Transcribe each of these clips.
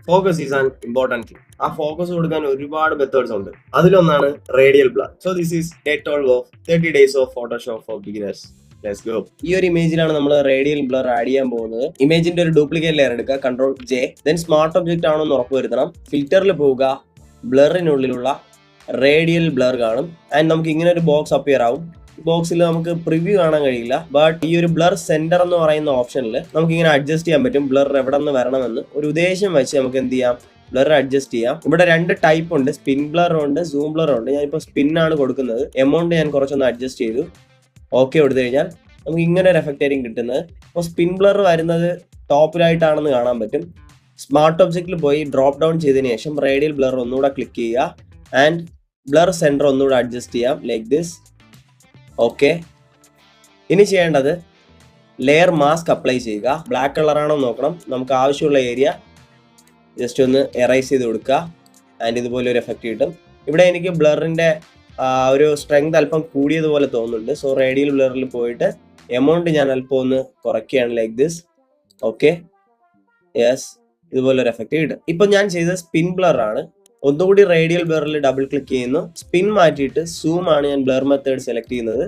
Focus is an important thing. ആ focus കൊടുക്കാൻ ഒരുപാട് മെത്തേഡ്സ് ഉണ്ട്. അതിലൊന്നാണ് radial blur. So this is day 12 of 30 days of Photoshop for beginners. Let's go. ഈ ഒരു ഇമേജിലാണ് നമ്മൾ റേഡിയൽ ബ്ലർ ആഡ് ചെയ്യാൻ പോകുന്നത്. ഇമേജിന്റെ ഒരു ഡ്യൂപ്ലിക്കേറ്റ് ലെയർ എടുക്കുക, Ctrl+J. ദെൻ സ്മാർട്ട് ഒബ്ജക്റ്റ് ആണോ എന്ന് ഉറപ്പുവരുത്തണം. ഫിൽറ്ററിൽ പോവുക, ബ്ലറിനുള്ളിലുള്ള റേഡിയൽ ബ്ലർ കാണും. ആൻഡ് നമുക്ക് ഇങ്ങനെ ഒരു ബോക്സ് അപ്പിയർ ആവും. ബോക്സിൽ നമുക്ക് പ്രിവ്യൂ കാണാൻ കഴിയില്ല. ബട്ട് ഈ ഒരു ബ്ലർ സെന്റർ എന്ന് പറയുന്ന ഓപ്ഷനിൽ നമുക്ക് ഇങ്ങനെ അഡ്ജസ്റ്റ് ചെയ്യാൻ പറ്റും. ബ്ലർ എവിടെ നിന്ന് വരണമെന്ന് ഒരു ഉദ്ദേശം വെച്ച് നമുക്ക് എന്ത് ചെയ്യാം, ബ്ലർ അഡ്ജസ്റ്റ് ചെയ്യാം. ഇവിടെ രണ്ട് ടൈപ്പ് ഉണ്ട്, സ്പിൻ ബ്ലറും ഉണ്ട്, സൂം ബ്ലറും ഉണ്ട്. ഞാനിപ്പോൾ സ്പിൻ ആണ് കൊടുക്കുന്നത്. എമൗണ്ട് ഞാൻ കുറച്ചൊന്ന് അഡ്ജസ്റ്റ് ചെയ്തു. ഓക്കെ കൊടുത്തു കഴിഞ്ഞാൽ നമുക്ക് ഇങ്ങനെ ഒരു എഫക്റ്റ് ആയിരിക്കും കിട്ടുന്നത്. അപ്പോൾ സ്പിൻ ബ്ലർ വരുന്നത് ടോപ്പിലായിട്ടാണെന്ന് കാണാൻ പറ്റും. സ്മാർട്ട് ഒബ്ജക്റ്റിൽ പോയി ഡ്രോപ്പ് ഡൗൺ ചെയ്തതിനു ശേഷം റേഡിയൽ ബ്ലർ ഒന്നുകൂടെ ക്ലിക്ക് ചെയ്യുക. ആൻഡ് ബ്ലർ സെന്റർ ഒന്നുകൂടെ അഡ്ജസ്റ്റ് ചെയ്യാം, ലൈക്ക് ദിസ്. ഓക്കെ, ഇനി ചെയ്യേണ്ടത് ലെയർ മാസ്ക് അപ്ലൈ ചെയ്യുക. ബ്ലാക്ക് കളറാണോ നോക്കണം. നമുക്ക് ആവശ്യമുള്ള ഏരിയ ജസ്റ്റ് ഒന്ന് എറൈസ് ചെയ്ത് കൊടുക്കുക. ആൻഡ് ഇതുപോലെ ഒരു എഫക്റ്റ് കിട്ടും. ഇവിടെ എനിക്ക് ബ്ലറിൻ്റെ ഒരു സ്ട്രെങ്ത് അല്പം കൂടിയതുപോലെ തോന്നുന്നുണ്ട്. സോ റേഡിയൽ ബ്ലറിൽ പോയിട്ട് എമൗണ്ട് ഞാൻ അല്പം ഒന്ന് കുറയ്ക്കുകയാണ്, ലൈക്ക് ദിസ്. ഓക്കെ, യെസ്, ഇതുപോലെ ഒരു എഫക്റ്റ് കിട്ടും. ഇപ്പം ഞാൻ ചെയ്തത് സ്പിൻ ബ്ലർ ആണ്. ഒന്നുകൂടി റേഡിയൽ ബ്ലറിൽ ഡബിൾ ക്ലിക്ക് ചെയ്യുന്നു. സ്പിൻ മാറ്റിയിട്ട് സൂം ആണ് ഞാൻ ബ്ലർ മെത്തേഡ് സെലക്ട് ചെയ്യുന്നത്.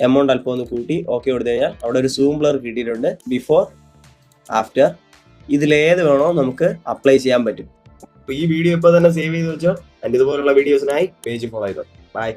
എമൗണ്ട് അല്പം ഒന്ന് കൂട്ടി ഓക്കെ കൊടുത്തു കഴിഞ്ഞാൽ അവിടെ ഒരു സൂം ബ്ലർ കിട്ടിയിട്ടുണ്ട്. ബിഫോർ, ആഫ്റ്റർ, ഇതിലേത് വേണോ നമുക്ക് അപ്ലൈ ചെയ്യാൻ പറ്റും. ഈ വീഡിയോ ഇപ്പോൾ തന്നെ സേവ് ചെയ്ത് വെച്ചോ. ആൻഡ് ഇതുപോലുള്ള വീഡിയോസിനായി പേജ് ഫോളോ ചെയ്തോ. ബൈ.